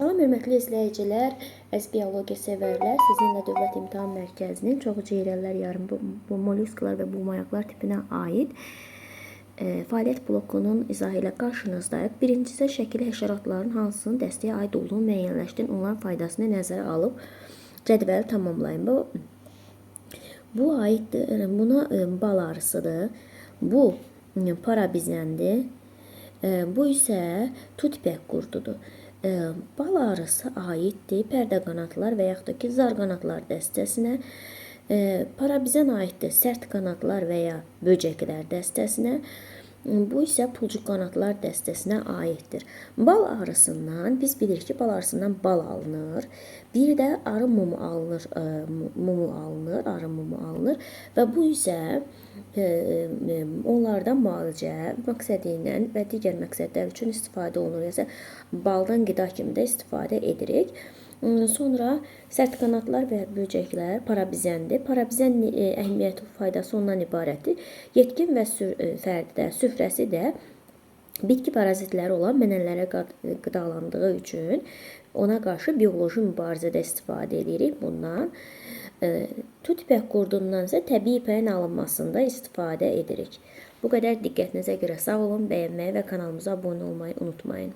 Salam hörmətli izləyicilər, əziz biologiya sevərlər, sizinlə Dövlət İmtahan Mərkəzinin çoxhüceyrəlilər, yarım mollusklar və bulmayaqlar tipinə aid fəaliyyət blokunun izahı ilə qarşınızdayıq. Birincisi, şəkil həşəratların hansının dəstəyə aid olduğunu müəyyənləşdirin, onların faydasını nəzərə alıb cədvəli tamamlayın. Bu aiddir, buna bal arısıdır, bu parabizəndir, bu isə tutbək qurdudur. Bal arısı aiddir pərdə qanadlar və yaxud da ki, zar qanadlar dəstəsinə. Parabizən aiddir sərt qanadlar və ya böcəklər dəstəsinə. Bu isə pulcuq qanadlar dəstəsinə aiddir. Bal arısından, biz bilirik ki, bal arısından bal alınır. Bir də arı mumu alınır, arı mumu alınır və bu isə onlardan müalicə məqsədi ilə və digər məqsədlər üçün istifadə olunur. Yəni, baldan qida kimi də istifadə edirik. Sonra sərt qanadlar və böcəklər parabizəndir. Parabizən əhəmiyyəti, faydası ondan ibarətdir. Yetkin və fərdidə, süfrəsi də bitki parazitləri olan mənələrə qidalandığı üçün ona qarşı bioloji mübarizədə istifadə edirik bundan. Tutbək qurdundan isə təbii ipəyin alınmasında istifadə edirik. Bu qədər diqqətinizə görə sağ olun, bəyənməyi və kanalımıza abunə olmayı unutmayın.